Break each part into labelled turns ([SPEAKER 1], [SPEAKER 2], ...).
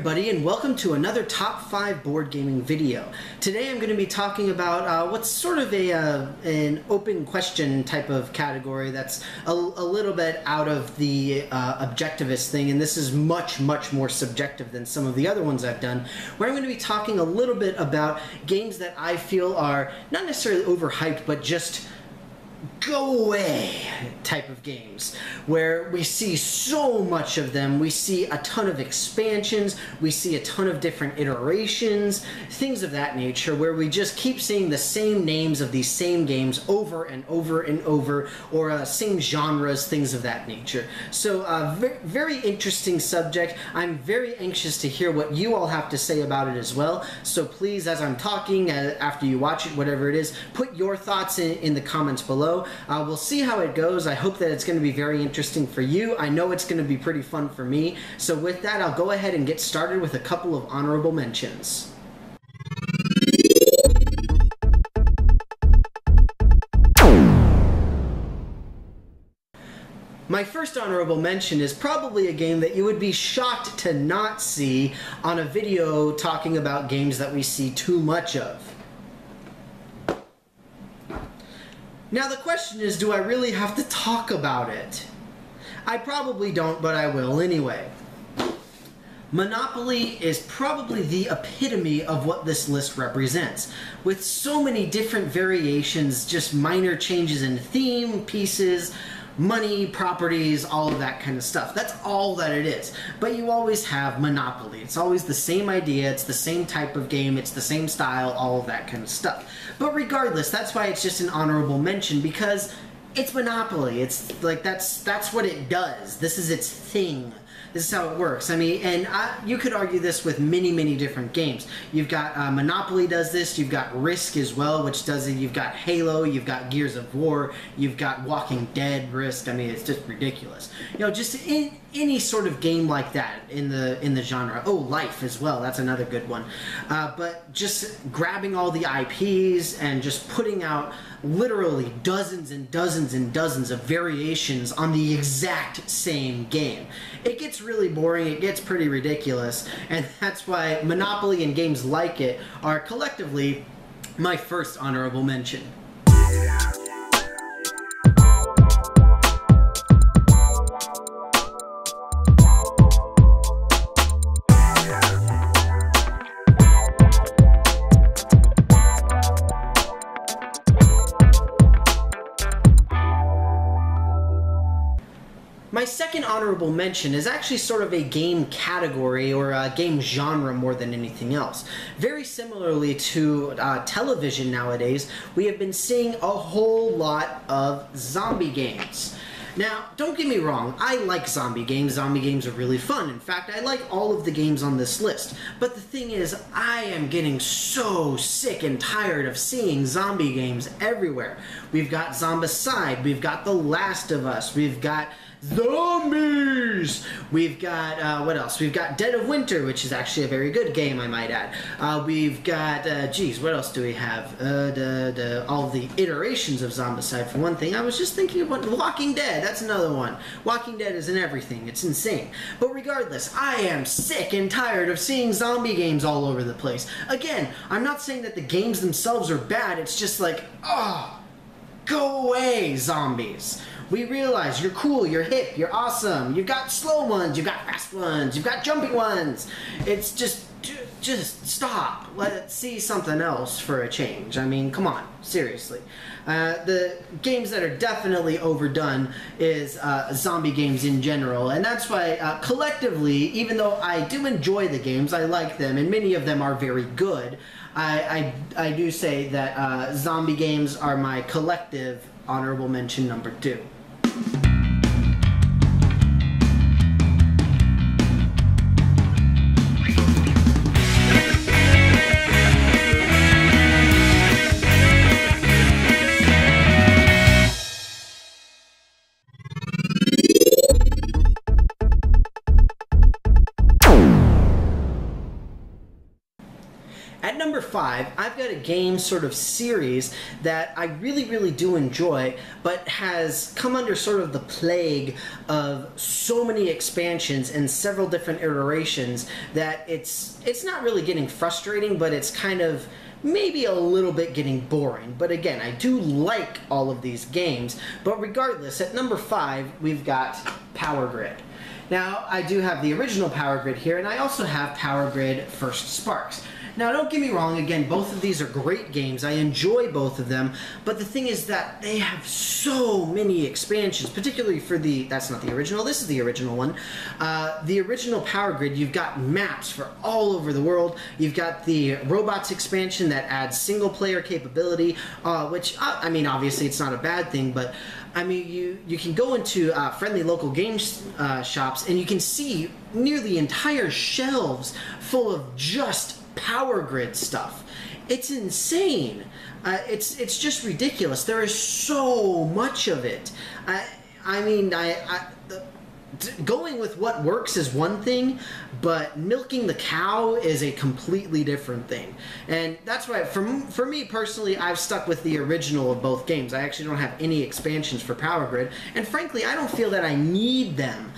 [SPEAKER 1] everybody, and welcome to another Top 5 board gaming video. Today I'm going to be talking about what's sort of an open question type of category that's a little bit out of the objectivist thing, and this is much more subjective than some of the other ones I've done, where I'm going to be talking a little bit about games that I feel are not necessarily overhyped, but just go away type of games, where we see so much of them. We see a ton of expansions, we see a ton of different iterations, things of that nature, where we just keep seeing the same names of these same games over and over and over, or same genres, things of that nature. So very interesting subject. I'm very anxious to hear what you all have to say about it as well. So please, as I'm talking, after you watch it, whatever it is, put your thoughts in the comments below. We'll see how it goes. I hope that it's going to be very interesting for you. I know it's going to be pretty fun for me. So with that, I'll go ahead and get started with a couple of honorable mentions. My first honorable mention is probably a game that you would be shocked to not see on a video talking about games that we see too much of. Now the question is, do I really have to talk about it? I probably don't, but I will anyway. Monopoly is probably the epitome of what this list represents, with so many different variations, just minor changes in theme, pieces, money, properties, all of that kind of stuff. That's all that it is. But you always have Monopoly. It's always the same idea, it's the same type of game, it's the same style, all of that kind of stuff. But regardless, that's why it's just an honorable mention, because it's Monopoly. It's like, that's what it does. This is its thing. This is how it works. I mean, and you could argue this with many different games. You've got Monopoly does this, you've got Risk as well, which does it, you've got Halo, you've got Gears of War, you've got Walking Dead Risk. I mean, it's just ridiculous. You know, just any sort of game like that in the genre. Oh, Life as well, that's another good one. But just grabbing all the IPs and just putting out literally dozens and dozens of variations on the exact same game. It gets really boring, it gets pretty ridiculous, and that's why Monopoly and games like it are collectively my first honorable mention. My second honorable mention is actually sort of a game category or a game genre more than anything else. Very similarly to television nowadays, we have been seeing a whole lot of zombie games. Now, don't get me wrong, I like zombie games. Zombie games are really fun. In fact, I like all of the games on this list. But the thing is, I am getting so sick and tired of seeing zombie games everywhere. We've got Zombicide, we've got The Last of Us, we've got Zombies! We've got, what else? We've got Dead of Winter, which is actually a very good game, I might add. We've got, geez, what else do we have? All the iterations of Zombicide, for one thing. I was just thinking about Walking Dead, that's another one. Walking Dead is in everything, it's insane. But regardless, I am sick and tired of seeing zombie games all over the place. Again, I'm not saying that the games themselves are bad, it's just like, oh, go away, zombies. We realize you're cool, you're hip, you're awesome, you've got slow ones, you've got fast ones, you've got jumping ones. It's just stop. Let's see something else for a change. I mean, come on, seriously. The games that are definitely overdone is zombie games in general, and that's why collectively, even though I do enjoy the games, I like them, and many of them are very good, I do say that zombie games are my collective honorable mention number 2. At number number 5, I've got a game sort of series that I really do enjoy, but has come under sort of the plague of so many expansions and several different iterations that it's not really getting frustrating, but it's kind of maybe a little bit getting boring. But again, I do like all of these games. But regardless, at number 5, we've got Power Grid. Now, I do have the original Power Grid here, and I also have Power Grid First Sparks. Now, don't get me wrong, again, both of these are great games. I enjoy both of them, but the thing is that they have so many expansions, particularly for that's not the original, this is the original one. The original Power Grid, you've got maps for all over the world. You've got the Robots expansion that adds single-player capability, which, I mean, obviously it's not a bad thing, but I mean, you can go into friendly local game shops and you can see nearly entire shelves full of just Power Grid stuff. It's insane. It's just ridiculous. There is so much of it. I mean, going with what works is one thing, but milking the cow is a completely different thing. And that's why, for me personally, I've stuck with the original of both games. I actually don't have any expansions for Power Grid, and frankly, I don't feel that I need them.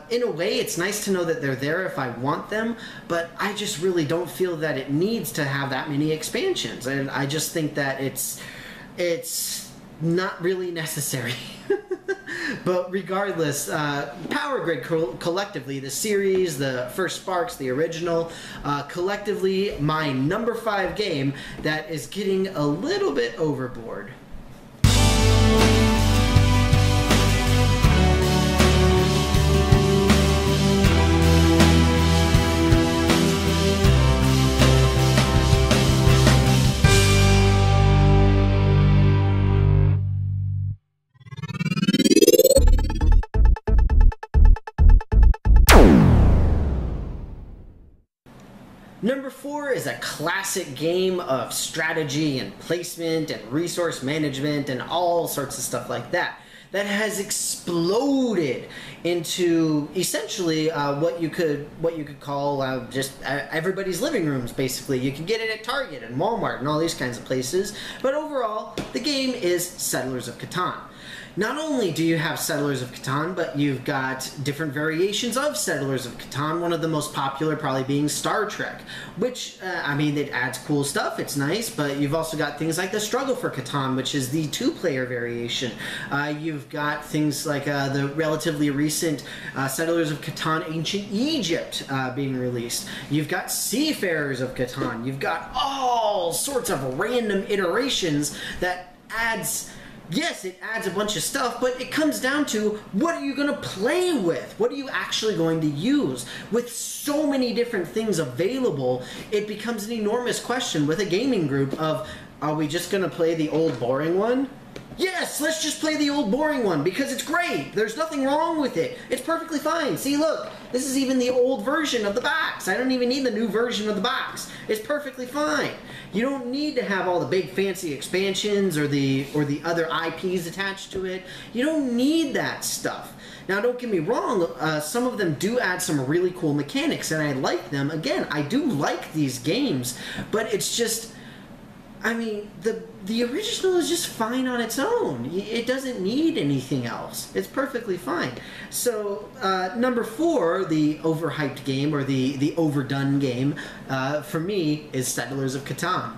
[SPEAKER 1] In a way, it's nice to know that they're there if I want them, but I just really don't feel that it needs to have that many expansions, and I just think that it's not really necessary. But regardless, Power Grid collectively, the series, the First Sparks, the original, collectively my number 5 game that is getting a little bit overboard. Number 4 is a classic game of strategy and placement and resource management and all sorts of stuff like that. That has exploded into essentially what you could call just everybody's living rooms. Basically, you can get it at Target and Walmart and all these kinds of places. But overall, the game is Settlers of Catan. Not only do you have Settlers of Catan, but you've got different variations of Settlers of Catan, one of the most popular probably being Star Trek, which, I mean, it adds cool stuff, it's nice, but you've also got things like the Struggle for Catan, which is the 2-player variation. You've got things like the relatively recent Settlers of Catan Ancient Egypt being released. You've got Seafarers of Catan. You've got all sorts of random iterations that adds... Yes, it adds a bunch of stuff, but it comes down to what are you going to play with? What are you actually going to use? With so many different things available, it becomes an enormous question with a gaming group of, are we just going to play the old boring one? Yes, let's just play the old boring one because it's great. There's nothing wrong with it. It's perfectly fine. See, look, this is even the old version of the box. I don't even need the new version of the box. It's perfectly fine. You don't need to have all the big fancy expansions or the other IPs attached to it. You don't need that stuff. Now, don't get me wrong, some of them do add some really cool mechanics, and I like them. Again, I do like these games, but it's just... I mean, the original is just fine on its own. It doesn't need anything else. It's perfectly fine. So, number 4, the overhyped game, or the overdone game, for me, is Settlers of Catan.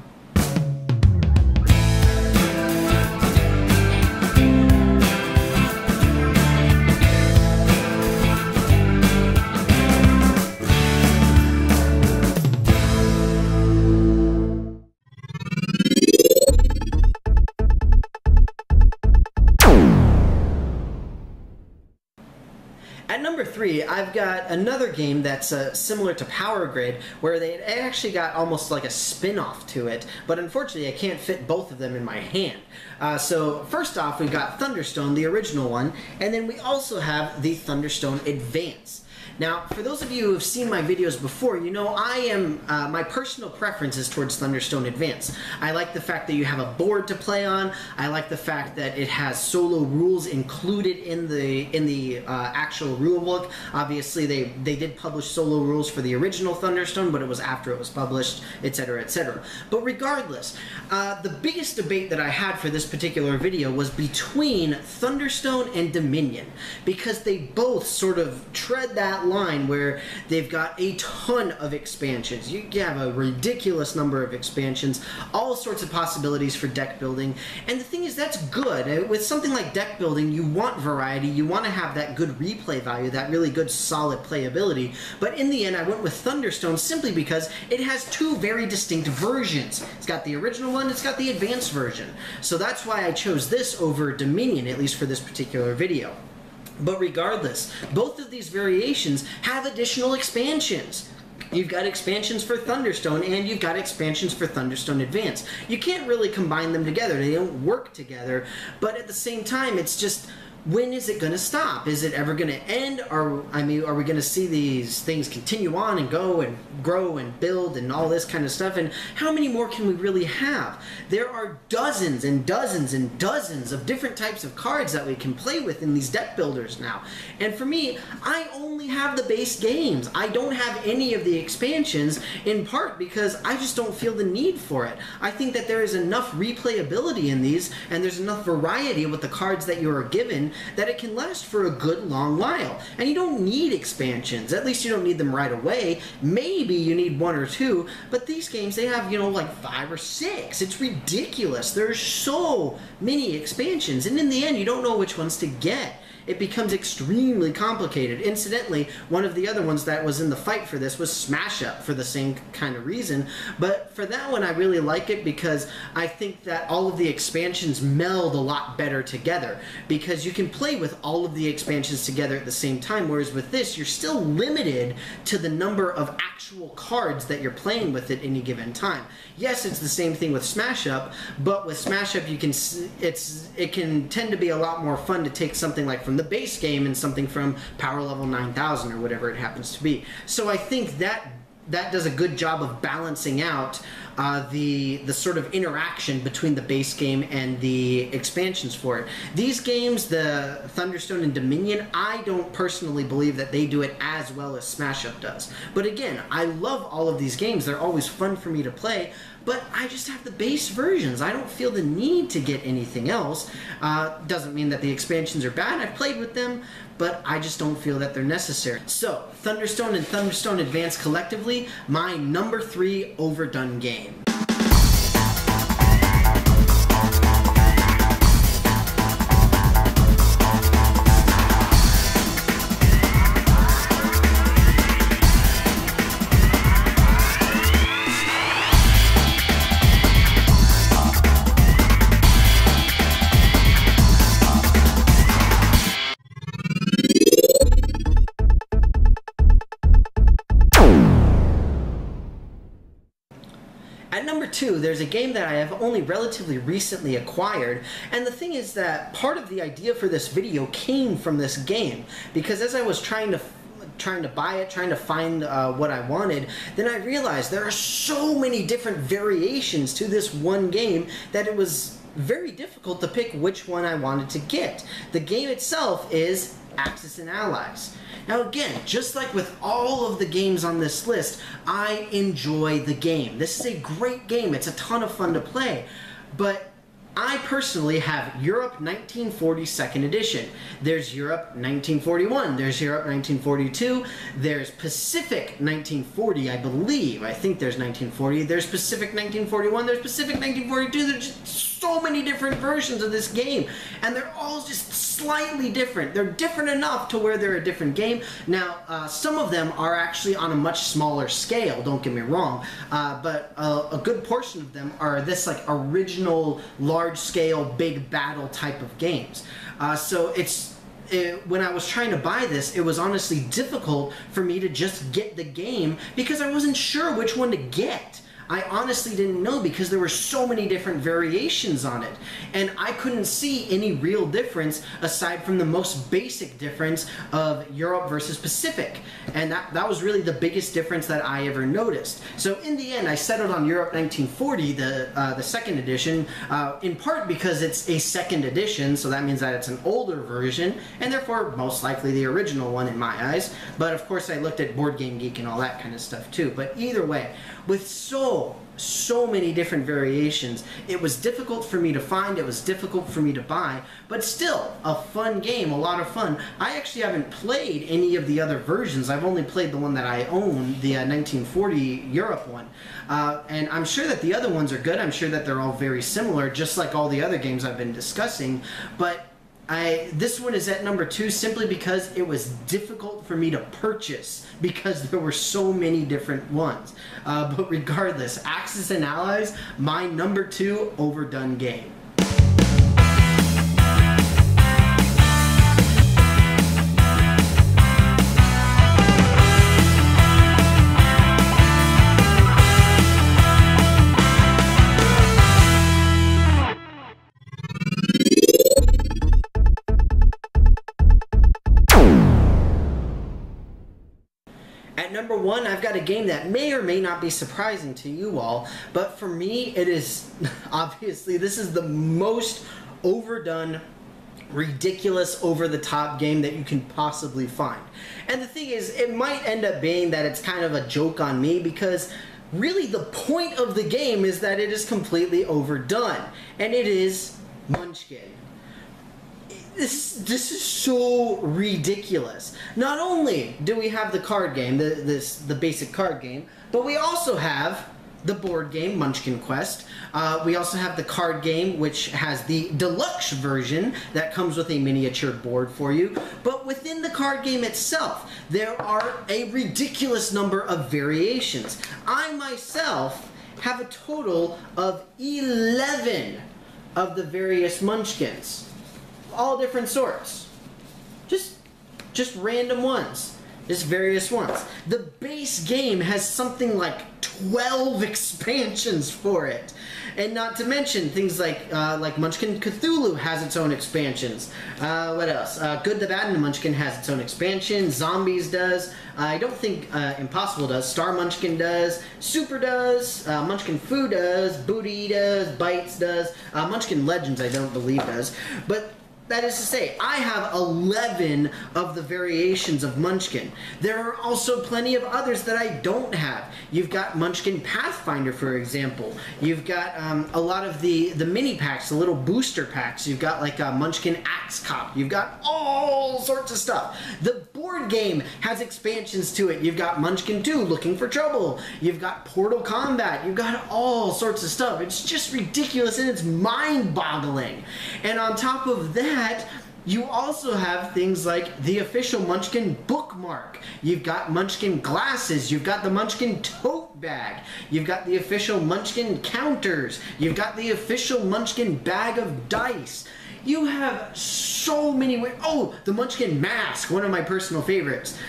[SPEAKER 1] At number 3, I've got another game that's similar to Power Grid, where they actually got almost like a spin-off to it, but unfortunately I can't fit both of them in my hand. So first off, we've got Thunderstone, the original one, and then we also have the Thunderstone Advance. Now, for those of you who have seen my videos before, you know my personal preference is towards Thunderstone Advance. I like the fact that you have a board to play on. I like the fact that it has solo rules included in the actual rule book. Obviously, they did publish solo rules for the original Thunderstone, but it was after it was published, etc., etc. But regardless, the biggest debate that I had for this particular video was between Thunderstone and Dominion, because they both sort of tread that line where they've got a ton of expansions. You have a ridiculous number of expansions, all sorts of possibilities for deck building, and the thing is, that's good. With something like deck building, you want variety, you want to have that good replay value, that really good solid playability, but in the end I went with Thunderstone simply because it has two very distinct versions. It's got the original one, it's got the advanced version. So that's why I chose this over Dominion, at least for this particular video. But regardless, both of these variations have additional expansions. You've got expansions for Thunderstone, and you've got expansions for Thunderstone Advance. You can't really combine them together. They don't work together, but at the same time, it's just, when is it going to stop? Is it ever going to end? Are we going to see these things continue on and go and grow and build and all this kind of stuff? And how many more can we really have? There are dozens and dozens and dozens of different types of cards that we can play with in these deck builders now. And for me, I only have the base games. I don't have any of the expansions, in part because I just don't feel the need for it. I think that there is enough replayability in these, and there's enough variety with the cards that you are given, that it can last for a good long while. And you don't need expansions. At least you don't need them right away. Maybe you need one or two, but these games, they have, you know, like 5 or 6. It's ridiculous. There's so many expansions, and in the end, you don't know which ones to get. It becomes extremely complicated. Incidentally, one of the other ones that was in the fight for this was Smash Up, for the same kind of reason. But for that one, I really like it because I think that all of the expansions meld a lot better together, because you can play with all of the expansions together at the same time, whereas with this, you're still limited to the number of actual cards that you're playing with at any given time. Yes, it's the same thing with Smash Up, but with Smash Up, it can tend to be a lot more fun to take something like from the base game and something from power level 9000 or whatever it happens to be. So I think that does a good job of balancing out the sort of interaction between the base game and the expansions for it. These games, the Thunderstone and Dominion, I don't personally believe that they do it as well as Smash Up does. But again, I love all of these games. They're always fun for me to play, but I just have the base versions. I don't feel the need to get anything else. Doesn't mean that the expansions are bad. I've played with them, but I just don't feel that they're necessary. So, Thunderstone and Thunderstone Advance collectively, my number 3 overdone game. At number 2, there's a game that I have only relatively recently acquired, and the thing is that part of the idea for this video came from this game, because as I was trying to buy it, trying to find what I wanted, then I realized there are so many different variations to this one game that it was very difficult to pick which one I wanted to get. The game itself is Axis and Allies. Now again, just like with all of the games on this list, I enjoy the game. This is a great game. It's a ton of fun to play. But I personally have Europe 1940 2nd edition. There's Europe 1941. There's Europe 1942. There's Pacific 1940, I believe. I think there's 1940. There's Pacific 1941. There's Pacific 1942. There's just so many different versions of this game, and they're all just slightly different. They're different enough to where they're a different game. Now, some of them are actually on a much smaller scale, don't get me wrong, but a good portion of them are this like original large-scale big battle type of games. So when I was trying to buy this, it was honestly difficult for me to just get the game because I wasn't sure which one to get. I honestly didn't know because there were so many different variations on it. And I couldn't see any real difference aside from the most basic difference of Europe versus Pacific. And that was really the biggest difference that I ever noticed. So in the end, I settled on Europe 1940, the second edition, in part because it's a second edition, so that means that it's an older version, and therefore most likely the original one in my eyes. But of course I looked at Board Game Geek and all that kind of stuff too. But either way, with so many different variations, it was difficult for me to find, it was difficult for me to buy, but still a fun game, a lot of fun. I actually haven't played any of the other versions. I've only played the one that I own, the 1940 Europe one. And I'm sure that the other ones are good. I'm sure that they're all very similar, just like all the other games I've been discussing. But this one is at number 2 simply because it was difficult for me to purchase because there were so many different ones. But regardless, Axis and Allies, my number 2 Overdone game. At number 1, I've got a game that may or may not be surprising to you all, but for me, it is, obviously, this is the most overdone, ridiculous, over-the-top game that you can possibly find. And the thing is, it might end up being that it's kind of a joke on me because really the point of the game is that it is completely overdone, and it is Munchkin. This is so ridiculous. Not only do we have the card game, the basic card game, but we also have the board game, Munchkin Quest. We also have the card game, which has the deluxe version that comes with a miniature board for you. But within the card game itself, there are a ridiculous number of variations. I myself have a total of 11 of the various Munchkins. All different sorts. Just random ones. Just various ones. The base game has something like 12 expansions for it. And not to mention things like Munchkin Cthulhu has its own expansions. What else? Good, the Bad, and the Munchkin has its own expansion. Zombies does. I don't think Impossible does. Star Munchkin does. Super does. Munchkin Foo does. Booty does. Bites does. Munchkin Legends I don't believe does. But that is to say, I have 11 of the variations of Munchkin. There are also plenty of others that I don't have. You've got Munchkin Pathfinder, for example. You've got a lot of the mini packs, the little booster packs. You've got like Munchkin Axe Cop. You've got all sorts of stuff. The board game has expansions to it. You've got Munchkin 2, Looking for Trouble. You've got Portal Combat. You've got all sorts of stuff. It's just ridiculous and it's mind-boggling. And on top of that, you also have things like the official Munchkin bookmark. You've got Munchkin glasses. You've got the Munchkin tote bag. You've got the official Munchkin counters. You've got the official Munchkin bag of dice. You have so many. Oh, the Munchkin mask, one of my personal favorites.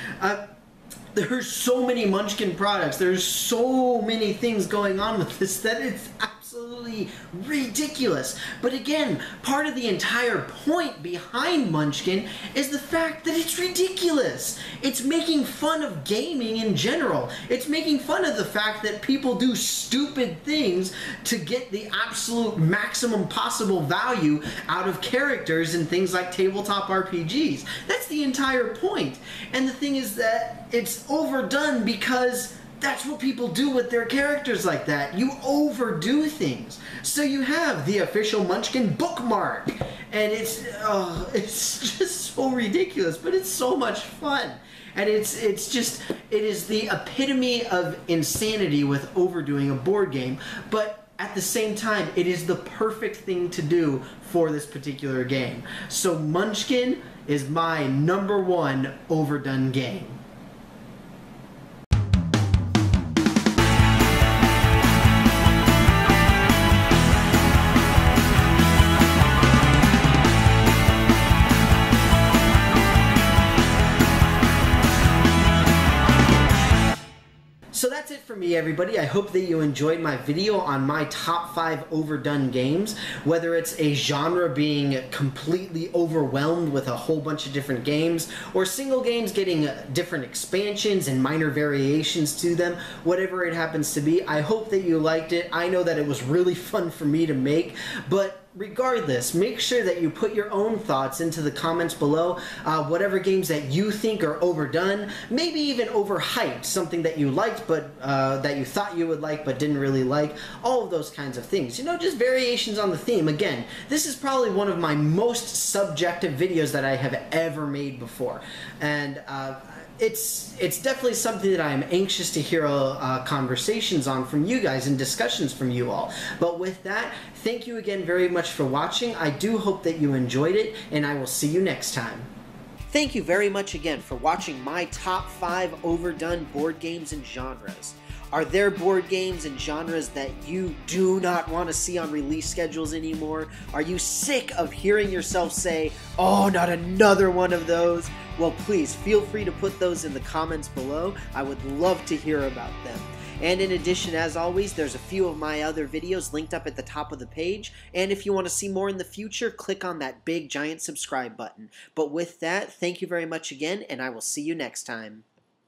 [SPEAKER 1] There's so many Munchkin products. There's so many things going on with this that it's absolutely ridiculous. But again, part of the entire point behind Munchkin is the fact that it's ridiculous. It's making fun of gaming in general. It's making fun of the fact that people do stupid things to get the absolute maximum possible value out of characters and things like tabletop RPGs. That's the entire point. And the thing is that it's overdone because that's what people do with their characters like that. You overdo things. So you have the official Munchkin bookmark. And it's just so ridiculous, but it's so much fun. And it is the epitome of insanity with overdoing a board game. But at the same time, it is the perfect thing to do for this particular game. So Munchkin is my #1 overdone game. So that's it for me, everybody. I hope that you enjoyed my video on my top 5 overdone games, whether it's a genre being completely overwhelmed with a whole bunch of different games, or single games getting different expansions and minor variations to them, whatever it happens to be. I hope that you liked it. I know that it was really fun for me to make, but regardless, make sure that you put your own thoughts into the comments below, whatever games that you think are overdone, maybe even overhyped, something that you liked but that you thought you would like but didn't really like, all of those kinds of things. You know, just variations on the theme. Again, this is probably one of my most subjective videos that I have ever made before, and it's definitely something that I am anxious to hear conversations on from you guys and discussions from you all. But with that, thank you again very much for watching. I do hope that you enjoyed it, and I will see you next time. Thank you very much again for watching my top 5 overdone board games and genres. Are there board games and genres that you do not want to see on release schedules anymore? Are you sick of hearing yourself say, "Oh, not another one of those"? Well, please feel free to put those in the comments below. I would love to hear about them. And in addition, as always, there's a few of my other videos linked up at the top of the page. And if you want to see more in the future, click on that big giant subscribe button. But with that, thank you very much again, and I will see you next time.